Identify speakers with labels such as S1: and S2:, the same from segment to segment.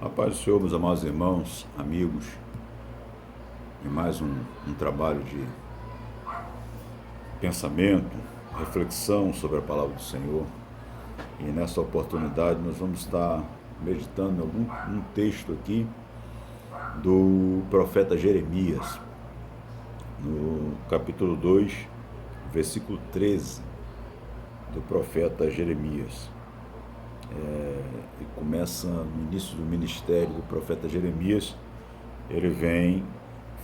S1: A paz do Senhor, meus amados irmãos, amigos, em mais um trabalho de pensamento, reflexão sobre a palavra do Senhor. E nessa oportunidade nós vamos estar meditando em um texto aqui do profeta Jeremias, no capítulo 2, versículo 13, do profeta Jeremias. E começa no início do ministério do profeta Jeremias. Ele vem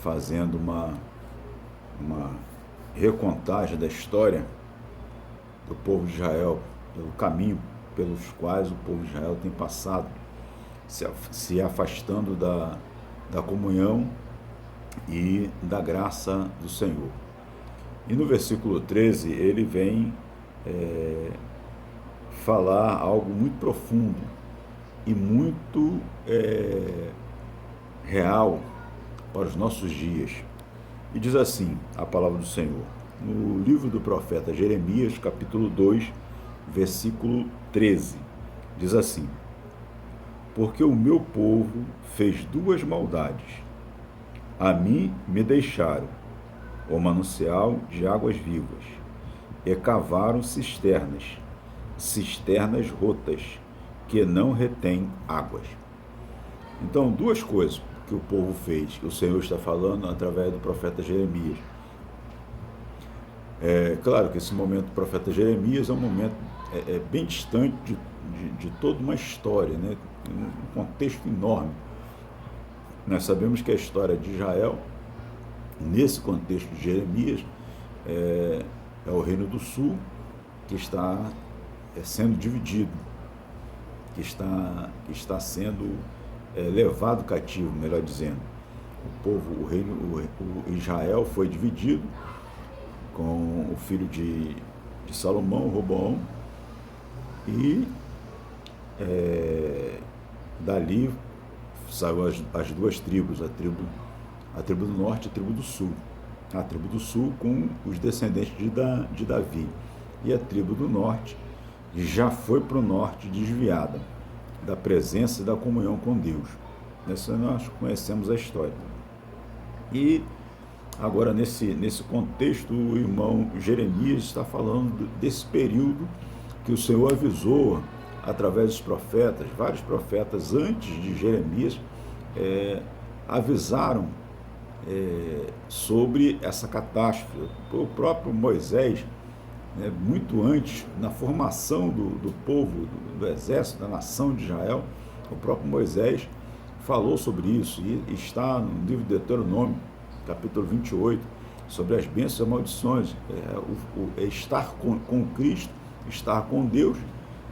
S1: fazendo uma recontagem da história do povo de Israel, pelo caminho pelos quais o povo de Israel tem passado, se afastando da comunhão e da graça do Senhor. E no versículo 13 ele vem falar algo muito profundo e muito real para os nossos dias. E diz assim a palavra do Senhor, no livro do profeta Jeremias, capítulo 2, versículo 13, diz assim: porque o meu povo fez duas maldades. A mim me deixaram o manancial de águas vivas, e cavaram cisternas rotas, que não retêm águas. Então, duas coisas que o povo fez, que o Senhor está falando através do profeta Jeremias. Claro que esse momento do profeta Jeremias é um momento bem distante de toda uma história, né? Um contexto enorme. Nós sabemos que a história de Israel, nesse contexto de Jeremias, é o Reino do Sul, que está sendo dividido, que está sendo levado cativo, melhor dizendo. O Israel foi dividido com o filho de Salomão, Roboão, e dali saiu as duas tribos, a tribo do norte e a tribo do sul. A tribo do sul com os descendentes de Davi, e a tribo do norte já foi para o norte desviada da presença e da comunhão com Deus. Nessa nós conhecemos a história. E agora, nesse contexto, o irmão Jeremias está falando desse período que o Senhor avisou através dos profetas. Vários profetas antes de Jeremias avisaram sobre essa catástrofe. O próprio Moisés, muito antes, na formação do povo, do exército, da nação de Israel, o próprio Moisés falou sobre isso, e está no livro de Deuteronômio, capítulo 28, sobre as bênçãos e maldições. Estar com Cristo, estar com Deus,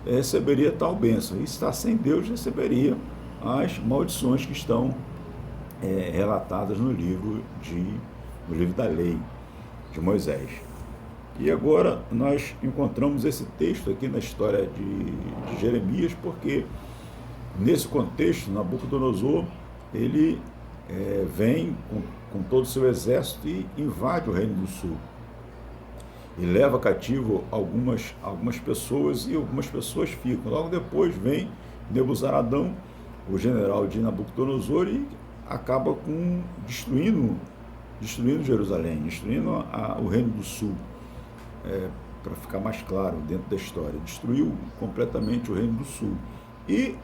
S1: receberia tal bênção, e estar sem Deus receberia as maldições que estão relatadas no livro da lei de Moisés. E agora nós encontramos esse texto aqui na história de Jeremias, porque nesse contexto, Nabucodonosor, ele vem com todo o seu exército e invade o Reino do Sul. E leva cativo algumas pessoas, e algumas pessoas ficam. Logo depois vem Nebuzaradão, o general de Nabucodonosor, e acaba destruindo Jerusalém, destruindo o Reino do Sul. Para ficar mais claro dentro da história, destruiu completamente o Reino do Sul. E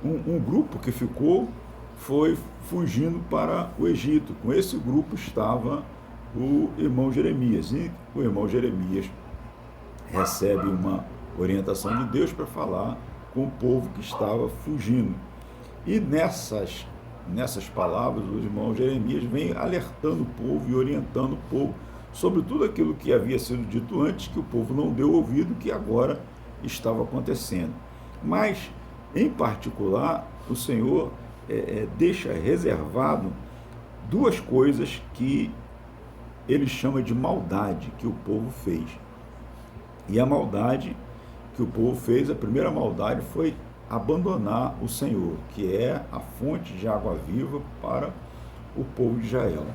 S1: um grupo que ficou foi fugindo para o Egito. Com esse grupo estava o irmão Jeremias, e o irmão Jeremias recebe uma orientação de Deus para falar com o povo que estava fugindo. E nessas palavras, o irmão Jeremias vem alertando o povo e orientando o povo sobre tudo aquilo que havia sido dito antes, que o povo não deu ouvido, que agora estava acontecendo. Mas, em particular, o Senhor deixa reservado duas coisas que ele chama de maldade que o povo fez. E a maldade que o povo fez, a primeira maldade, foi abandonar o Senhor, que é a fonte de água viva para o povo de Israel.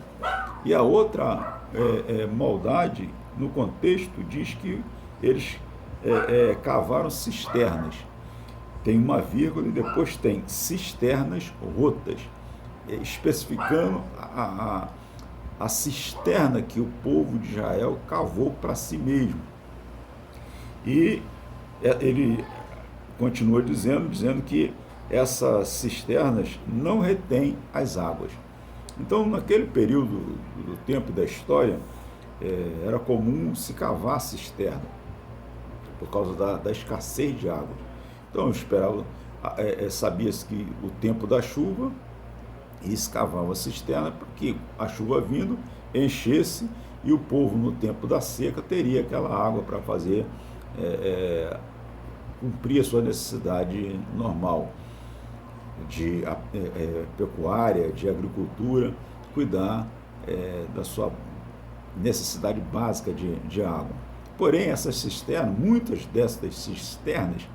S1: E a outra maldade, no contexto, diz que eles cavaram cisternas. tem uma vírgula e depois tem cisternas rotas, especificando a cisterna que o povo de Israel cavou para si mesmo. E ele continua dizendo que essas cisternas não retêm as águas. Então, naquele período do tempo da história, era comum se cavar cisterna, por causa da escassez de água. Então, sabia-se que o tempo da chuva, e se cavava a cisterna, porque a chuva vindo, enchesse, e o povo, no tempo da seca, teria aquela água para fazer, cumprir a sua necessidade normal de pecuária, de agricultura, cuidar da sua necessidade básica de água. Porém, essas cisternas, muitas dessas cisternas,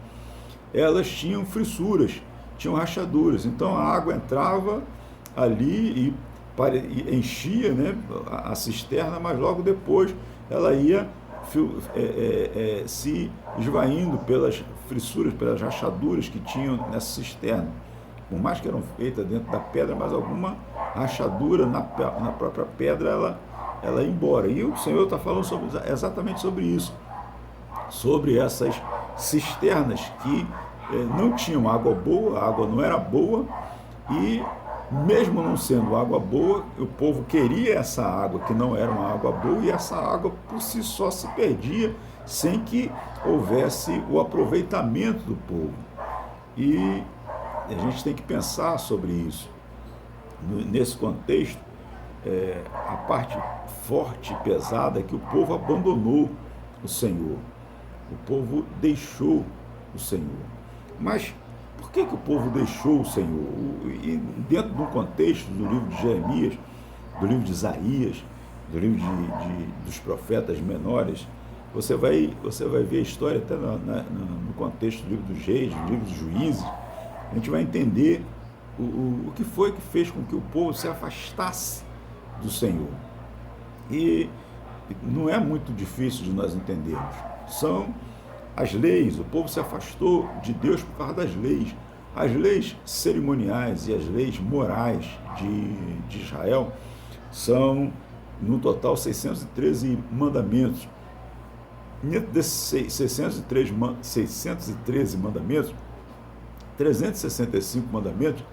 S1: elas tinham fissuras, tinham rachaduras, então a água entrava ali e enchia, né, a cisterna, mas logo depois ela ia se esvaindo pelas fissuras, pelas rachaduras que tinham nessa cisterna. Por mais que eram feitas dentro da pedra, mas alguma rachadura na própria pedra ela ia embora. E o Senhor está falando exatamente sobre isso, sobre essas cisternas que não tinham água boa, a água não era boa, e mesmo não sendo água boa, o povo queria essa água que não era uma água boa, e essa água por si só se perdia sem que houvesse o aproveitamento do povo. E a gente tem que pensar sobre isso. Nesse contexto, a parte forte e pesada é que o povo abandonou o Senhor. O povo deixou o Senhor. Mas por que o povo deixou o Senhor? E dentro do contexto do livro de Jeremias, do livro de Isaías, do livro dos profetas menores, você vai ver a história até no contexto do livro dos reis, do livro dos juízes. A gente vai entender o que foi que fez com que o povo se afastasse do Senhor. E não é muito difícil de nós entendermos. São as leis. O povo se afastou de Deus por causa das leis. As leis cerimoniais e as leis morais de Israel são, no total, 613 mandamentos. Dentro desses 613 mandamentos, 365 mandamentos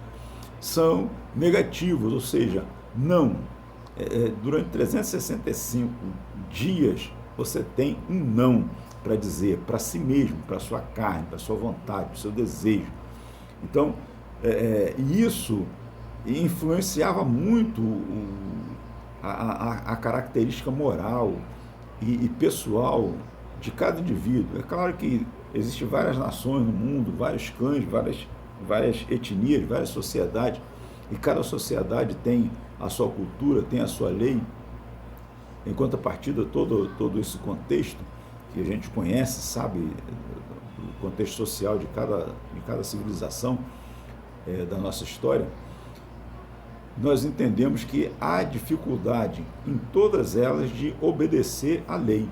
S1: são negativos, ou seja, não. Durante 365 dias, você tem um não para dizer para si mesmo, para a sua carne, para a sua vontade, para o seu desejo. Então, isso influenciava muito a característica moral e pessoal de cada indivíduo. É claro que existem várias nações no mundo, vários clãs, várias etnias, várias sociedades, e cada sociedade tem a sua cultura, tem a sua lei. Em contrapartida, todo esse contexto que a gente conhece, sabe, o contexto social de cada civilização da nossa história, nós entendemos que há dificuldade em todas elas de obedecer à lei.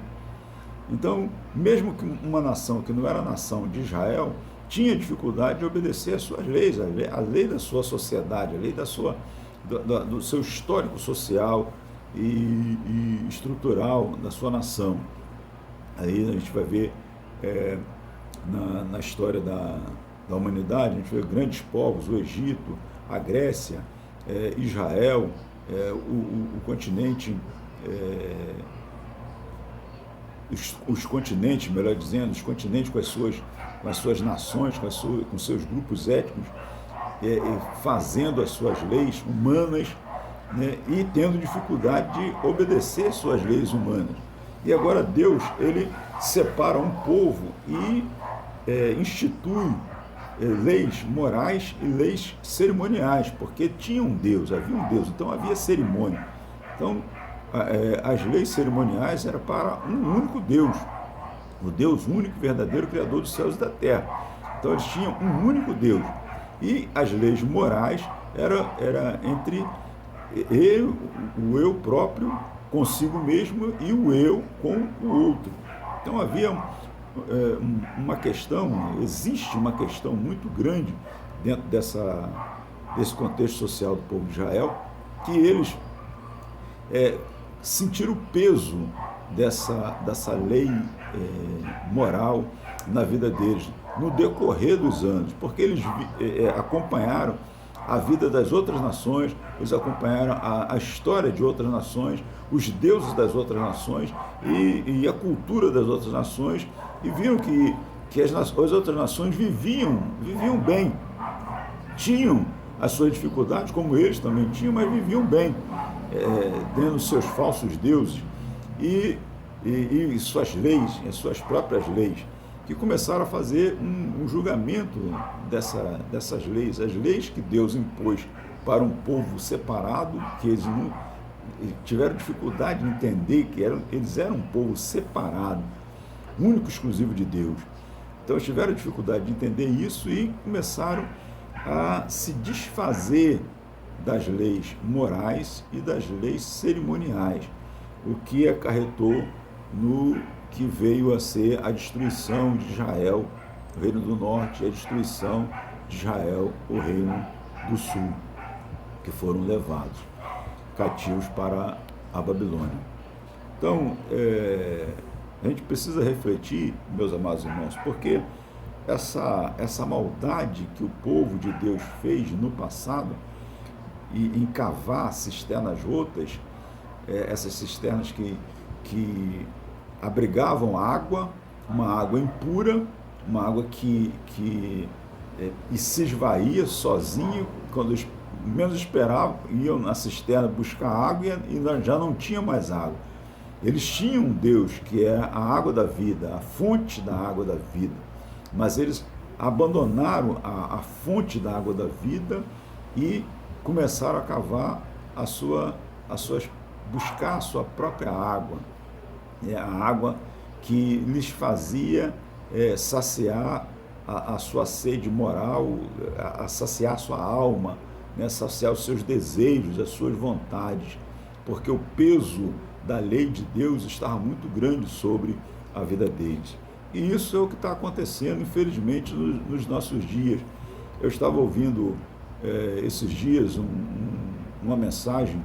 S1: Então, mesmo que uma nação que não era a nação de Israel, tinha dificuldade de obedecer às suas leis, a lei da sua sociedade, a lei do seu histórico social e estrutural da sua nação. Aí a gente vai ver na história da humanidade, a gente vê grandes povos, o Egito, a Grécia, Israel, o continente, os continentes, melhor dizendo, os continentes com as suas nações, com seus grupos étnicos, fazendo as suas leis humanas, né, e tendo dificuldade de obedecer suas leis humanas. E agora Deus, ele separa um povo e institui leis morais e leis cerimoniais, porque tinha um Deus, havia um Deus, então havia cerimônia. Então, as leis cerimoniais eram para um único Deus, o Deus único e verdadeiro, Criador dos céus e da terra. Então, eles tinham um único Deus. E as leis morais era entre o eu próprio consigo mesmo e o eu com o outro. Então havia uma questão, existe uma questão muito grande dentro desse contexto social do povo de Israel, que eles sentiram o peso dessa lei moral na vida deles, no decorrer dos anos, porque eles acompanharam a vida das outras nações, eles acompanharam a história de outras nações, os deuses das outras nações e a cultura das outras nações, e viram que as outras nações viviam bem, tinham as suas dificuldades, como eles também tinham, mas viviam bem, tendo seus falsos deuses e suas leis, as suas próprias leis, que começaram a fazer um julgamento dessas leis, as leis que Deus impôs para um povo separado, que eles não tiveram dificuldade de entender que eles eram um povo separado, único, exclusivo de Deus. Então eles tiveram dificuldade de entender isso e começaram a se desfazer das leis morais e das leis cerimoniais, o que acarretou no que veio a ser a destruição de Israel, o reino do norte, e a destruição de Israel, o reino do sul, que foram levados cativos para a Babilônia. Então, a gente precisa refletir, meus amados irmãos, porque essa maldade que o povo de Deus fez no passado, e em cavar cisternas rotas, essas cisternas que abrigavam água, uma água impura, uma água que se esvaía sozinho, quando eles menos esperavam, iam na cisterna buscar água e já não tinha mais água. Eles tinham um Deus que é a água da vida, a fonte da água da vida, mas eles abandonaram a fonte da água da vida e começaram a cavar buscar a sua própria água, a água que lhes fazia saciar a sua sede moral, a saciar a sua alma, saciar os seus desejos, as suas vontades, porque o peso da lei de Deus estava muito grande sobre a vida deles. E isso é o que está acontecendo, infelizmente, nos nossos dias. Eu estava ouvindo esses dias uma mensagem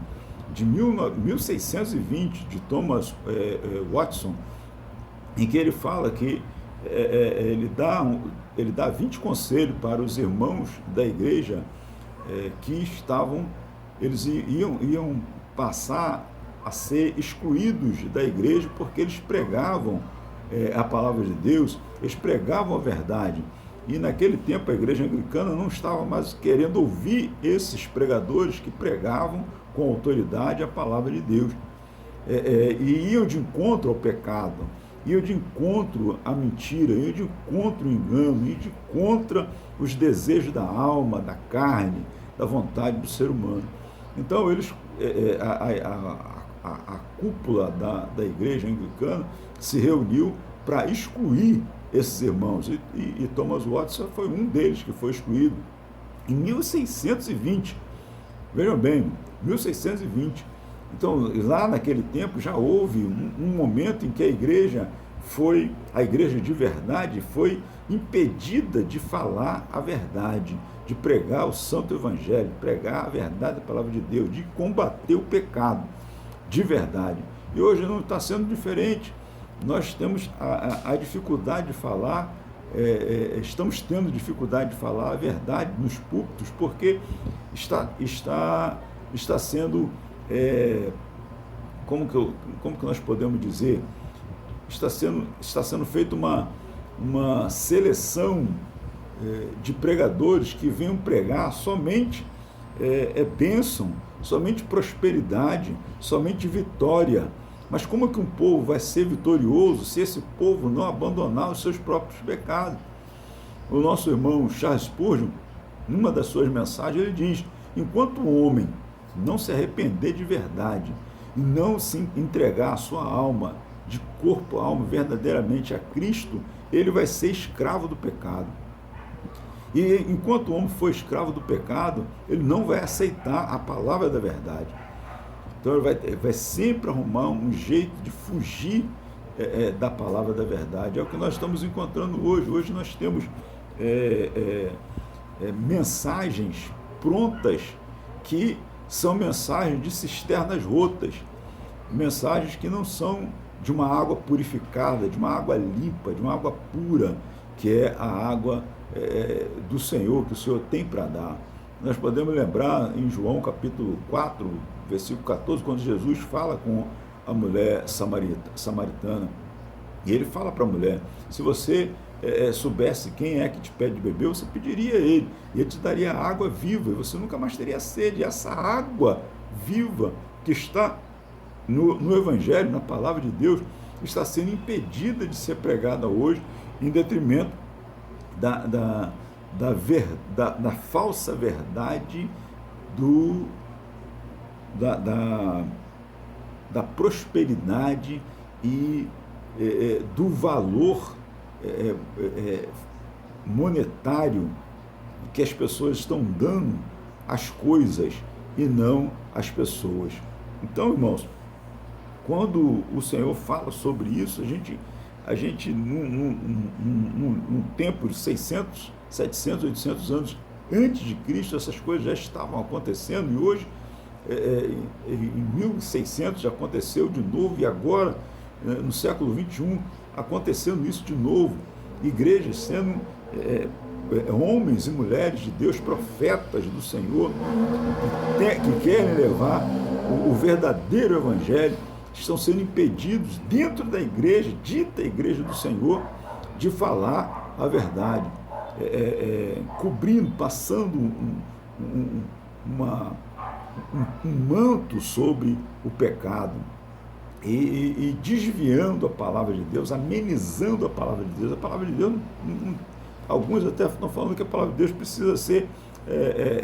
S1: de 1620, de Thomas Watson, em que ele fala que ele dá 20 conselhos para os irmãos da igreja que eles iam passar a ser excluídos da igreja porque eles pregavam a palavra de Deus, eles pregavam a verdade. E naquele tempo a igreja anglicana não estava mais querendo ouvir esses pregadores que pregavam com autoridade a palavra de Deus. E iam de encontro ao pecado, iam de encontro à mentira, iam de encontro ao engano, iam de encontro os desejos da alma, da carne, da vontade do ser humano. Então eles, a cúpula da igreja anglicana se reuniu para excluir esses irmãos, e Thomas Watson foi um deles que foi excluído em 1620. Vejam bem, 1620. Então, lá naquele tempo já houve um momento em que a igreja de verdade, foi impedida de falar a verdade, de pregar o santo evangelho, pregar a verdade da palavra de Deus, de combater o pecado de verdade. E hoje não está sendo diferente. Nós temos a dificuldade de falar, estamos tendo dificuldade de falar a verdade nos púlpitos, porque está sendo, como que nós podemos dizer, está sendo feita uma seleção de pregadores que venham pregar somente bênção, somente prosperidade, somente vitória. Mas como que um povo vai ser vitorioso se esse povo não abandonar os seus próprios pecados? O nosso irmão Charles Spurgeon, numa das suas mensagens, ele diz: enquanto o homem não se arrepender de verdade e não se entregar a sua alma, de corpo a alma, verdadeiramente a Cristo, ele vai ser escravo do pecado. E enquanto o homem for escravo do pecado, ele não vai aceitar a palavra da verdade. Então ele vai sempre arrumar um jeito de fugir da palavra da verdade. É o que nós estamos encontrando hoje. Hoje nós temos mensagens prontas que são mensagens de cisternas rotas, mensagens que não são de uma água purificada, de uma água limpa, de uma água pura, que é a água do Senhor, que o Senhor tem para dar. Nós podemos lembrar em João capítulo 4, versículo 14, quando Jesus fala com a mulher samaritana, e ele fala para a mulher: se você soubesse quem é que te pede de beber, você pediria a ele, e ele te daria água viva, e você nunca mais teria sede. E essa água viva que está no Evangelho, na palavra de Deus, está sendo impedida de ser pregada hoje, em detrimento da falsa verdade da prosperidade e do valor monetário que as pessoas estão dando às coisas e não às pessoas. Então, irmãos, quando o Senhor fala sobre isso, a gente num tempo de 600, 700, 800 anos antes de Cristo, essas coisas já estavam acontecendo, e hoje, em 1600, já aconteceu de novo, e agora, no século 21, acontecendo isso de novo. Igrejas sendo homens e mulheres de Deus, profetas do Senhor, que querem levar o verdadeiro Evangelho, estão sendo impedidos dentro da igreja, dita igreja do Senhor, de falar a verdade, cobrindo, passando um manto sobre o pecado e desviando a palavra de Deus, amenizando a palavra de Deus. A palavra de Deus, alguns até estão falando que a palavra de Deus precisa ser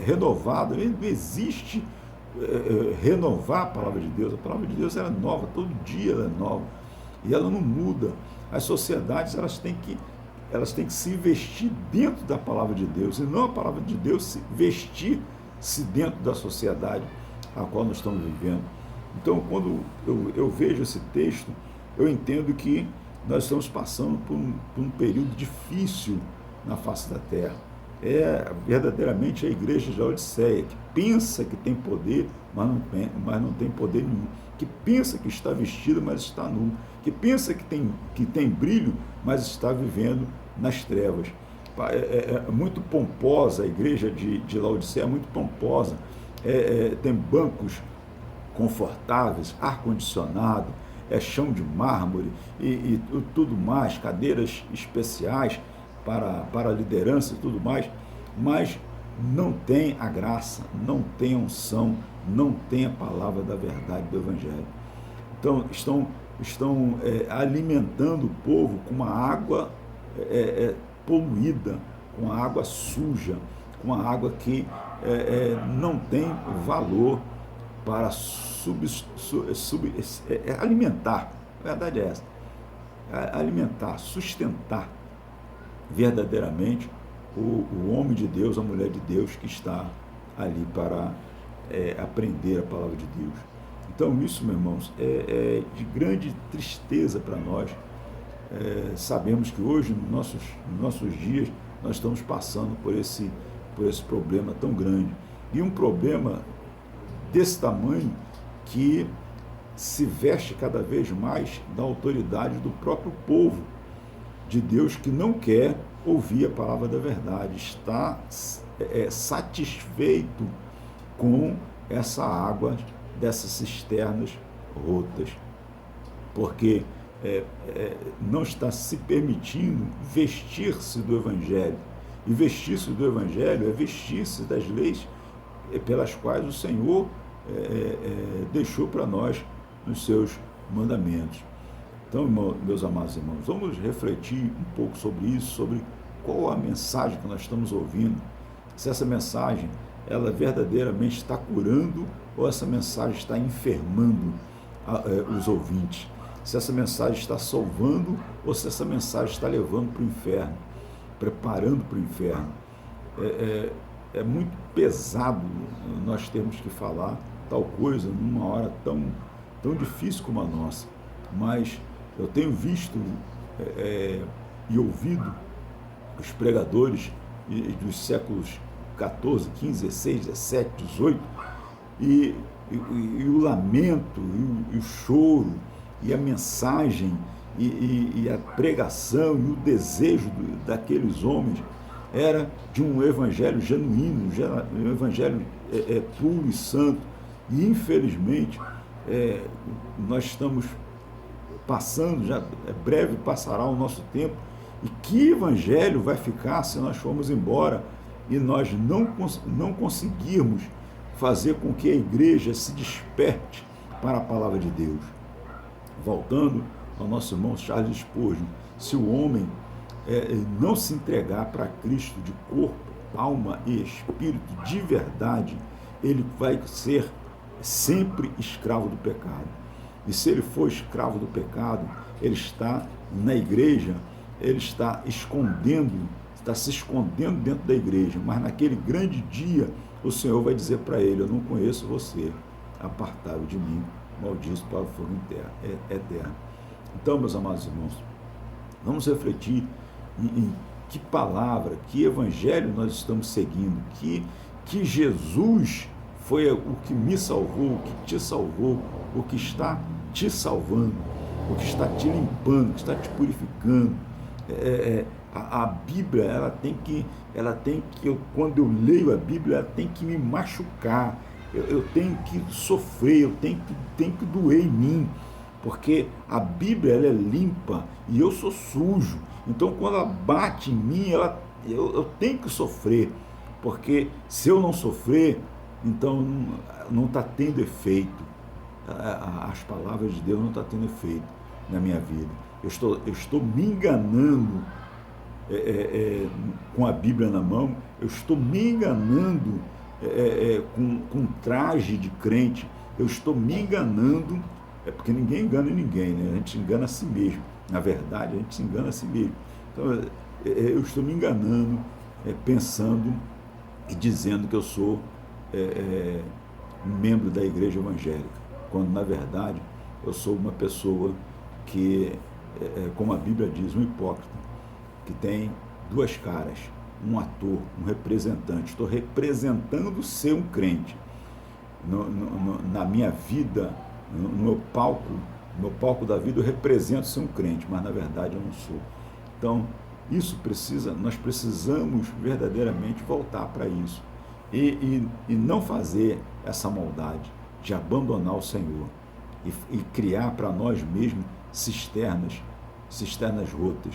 S1: renovada. Não existe renovar a palavra de Deus. A palavra de Deus é nova, todo dia ela é nova, e ela não muda. As sociedades, elas têm que se vestir dentro da palavra de Deus, e não a palavra de Deus vestir-se dentro da sociedade a qual nós estamos vivendo. Então, quando eu vejo esse texto, eu entendo que nós estamos passando por um período difícil na face da terra. É verdadeiramente a igreja de Laodiceia, que pensa que tem poder, mas não tem poder nenhum, que pensa que está vestida, mas está nu, que pensa que tem brilho, mas está vivendo nas trevas. É muito pomposa a igreja de Laodiceia, é muito pomposa, tem bancos confortáveis, ar-condicionado, chão de mármore e tudo mais, cadeiras especiais para a liderança e tudo mais, mas não tem a graça, não tem a unção, não tem a palavra da verdade do Evangelho. Então, estão alimentando o povo com uma água poluída, com uma água suja, com uma água que não tem valor para alimentar. A verdade é essa: alimentar, sustentar verdadeiramente o homem de Deus, a mulher de Deus que está ali para aprender a palavra de Deus. Então, isso, meus irmãos, é de grande tristeza para nós. Sabemos que hoje, nos nossos dias, nós estamos passando por esse problema tão grande, e um problema desse tamanho que se veste cada vez mais da autoridade do próprio povo de Deus, que não quer ouvir a palavra da verdade, está satisfeito com essa água dessas cisternas rotas, porque não está se permitindo vestir-se do Evangelho. E vestir-se do Evangelho é vestir-se das leis pelas quais o Senhor deixou para nós nos seus mandamentos. Então, meus amados irmãos, vamos refletir um pouco sobre isso, sobre qual a mensagem que nós estamos ouvindo, se essa mensagem ela verdadeiramente está curando ou essa mensagem está enfermando os ouvintes, se essa mensagem está salvando ou se essa mensagem está levando para o inferno, preparando para o inferno. É muito pesado nós termos que falar tal coisa numa hora tão difícil como a nossa, mas Eu tenho visto e ouvido os pregadores dos séculos 14, 15, 16, 17, 18, e o lamento, e o choro, e a mensagem, e a pregação, e o desejo daqueles homens era de um evangelho genuíno, um evangelho puro e santo. E infelizmente nós estamos passando, já breve passará o nosso tempo, e que evangelho vai ficar se nós formos embora e nós não conseguirmos fazer com que a igreja se desperte para a palavra de Deus? Voltando ao nosso irmão Charles Spurgeon, se o homem não se entregar para Cristo de corpo, alma e espírito de verdade, ele vai ser sempre escravo do pecado. E se ele for escravo do pecado, ele está na igreja, ele está se escondendo dentro da igreja, mas naquele grande dia o Senhor vai dizer para ele: eu não conheço você, apartai-o de mim, maldito para o fogo eterno. Então, meus amados irmãos, vamos refletir em que palavra, que evangelho nós estamos seguindo, que Jesus foi o que me salvou, o que te salvou, o que está te salvando, o que está te limpando, o que está te purificando. A Bíblia, ela tem que, quando eu leio a Bíblia, ela tem que me machucar, eu tenho que sofrer, eu tenho que doer em mim, porque a Bíblia, ela é limpa e eu sou sujo. Então, quando ela bate em mim, eu tenho que sofrer, porque se eu não sofrer, então não está tendo efeito. As palavras de Deus não estão tendo efeito na minha vida. Eu estou me enganando com a Bíblia na mão, eu estou me enganando com traje de crente, eu estou me enganando, porque ninguém engana ninguém, né? A gente engana a si mesmo. Na verdade, a gente se engana a si mesmo. Então, eu estou me enganando, pensando e dizendo que eu sou membro da igreja evangélica, quando na verdade eu sou uma pessoa que, como a Bíblia diz, um hipócrita, que tem duas caras, um ator, um representante. Estou representando ser um crente na minha vida, no meu palco da vida, eu represento ser um crente, mas na verdade eu não sou. Então, nós precisamos verdadeiramente voltar para isso e não fazer essa maldade de abandonar o Senhor e criar para nós mesmos cisternas rotas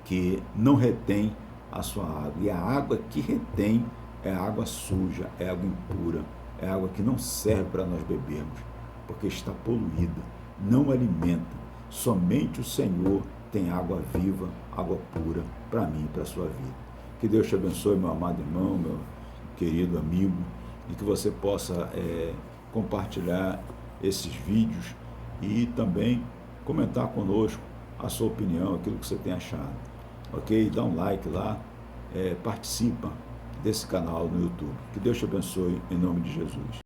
S1: que não retém a sua água. E a água que retém é água suja, é água impura, é água que não serve para nós bebermos, porque está poluída, não alimenta. Somente o Senhor tem água viva, água pura para mim e para a sua vida. Que Deus te abençoe, meu amado irmão, meu querido amigo, e que você possa compartilhar esses vídeos e também comentar conosco a sua opinião, aquilo que você tem achado. Ok? Dá um like lá, participa desse canal no YouTube. Que Deus te abençoe em nome de Jesus.